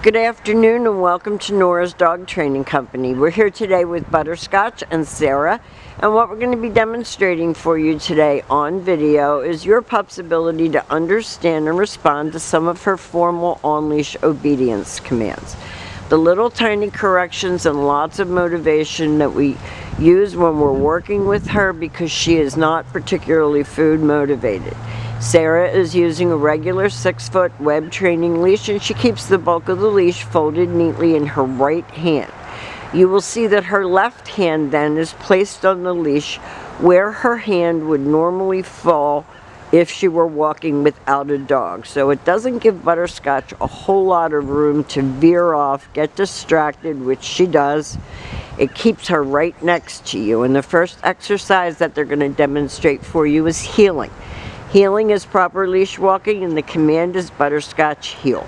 Good afternoon and welcome to Nora's Dog Training Company. We're here today with Butterscotch and Sarah, and what we're going to be demonstrating for you today on video is your pup's ability to understand and respond to some of her formal on-leash obedience commands. The little tiny corrections and lots of motivation that we use when we're working with her because she is not particularly food motivated. Sarah is using a regular 6-foot web training leash, and she keeps the bulk of the leash folded neatly in her right hand. You will see that her left hand then is placed on the leash where her hand would normally fall if she were walking without a dog. So it doesn't give Butterscotch a whole lot of room to veer off, get distracted, which she does. It keeps her right next to you. And the first exercise that they're going to demonstrate for you is heeling. Heeling is proper leash walking, and the command is Butterscotch heel.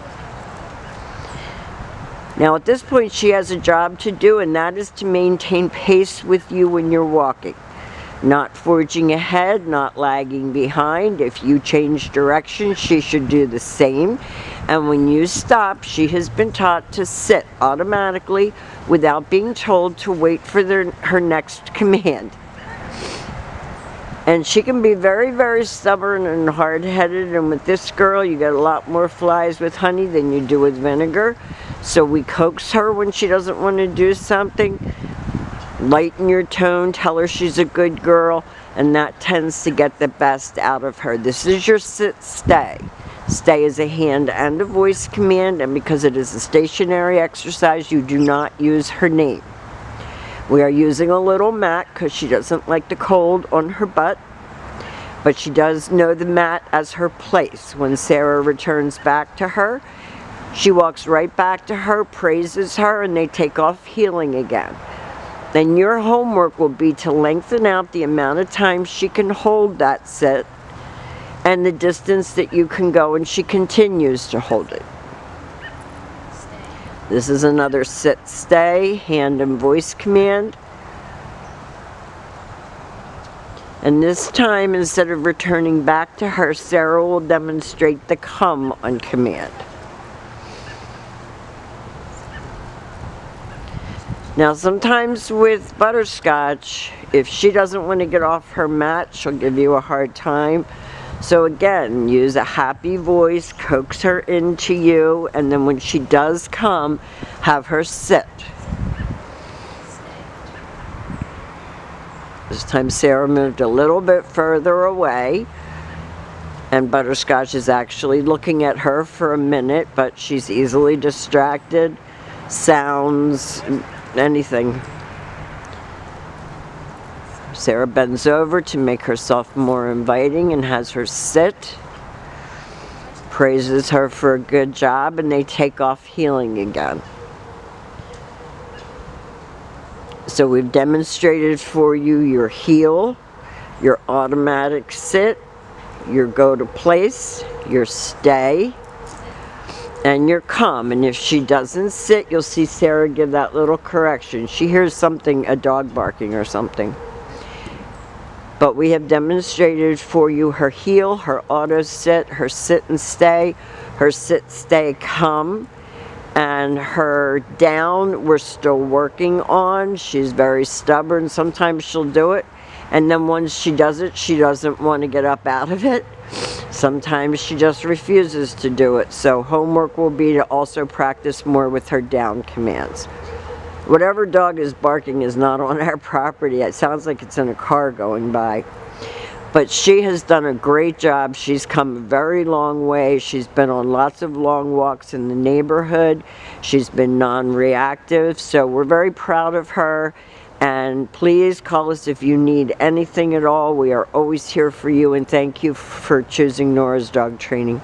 Now at this point she has a job to do, and that is to maintain pace with you when you're walking. Not forging ahead, not lagging behind. If you change direction, she should do the same. And when you stop, she has been taught to sit automatically without being told to wait for her next command. And she can be very, very stubborn and hard-headed, and with this girl you get a lot more flies with honey than you do with vinegar. So we coax her when she doesn't want to do something. Lighten your tone, tell her she's a good girl, and that tends to get the best out of her. This is your sit stay. Stay is a hand and a voice command, and because it is a stationary exercise, you do not use her name. We are using a little mat because she doesn't like the cold on her butt, but she does know the mat as her place. When Sarah returns back to her, she walks right back to her, praises her, and they take off heeling again. Then your homework will be to lengthen out the amount of time she can hold that sit and the distance that you can go, and she continues to hold it. This is another sit, stay, hand and voice command. And this time, instead of returning back to her, Sarah will demonstrate the come on command. Now sometimes with Butterscotch, if she doesn't want to get off her mat, she'll give you a hard time. So again, use a happy voice, coax her into you, and then when she does come, have her sit. This time Sarah moved a little bit further away, and Butterscotch is actually looking at her for a minute, but she's easily distracted, sounds, anything. Sarah bends over to make herself more inviting and has her sit, praises her for a good job, and they take off heeling again. So we've demonstrated for you your heel, your automatic sit, your go to place, your stay, and your come. And if she doesn't sit, you'll see Sarah give that little correction. She hears something, a dog barking or something. But we have demonstrated for you her heel, her auto sit, her sit and stay, her sit, stay, come, and her down we're still working on. She's very stubborn. Sometimes she'll do it, and then once she does it, she doesn't want to get up out of it. Sometimes she just refuses to do it. So homework will be to also practice more with her down commands. Whatever dog is barking is not on our property. It sounds like it's in a car going by. But she has done a great job. She's come a very long way. She's been on lots of long walks in the neighborhood. She's been non-reactive, so we're very proud of her. And please call us if you need anything at all. We are always here for you, and thank you for choosing Nora's Dog Training.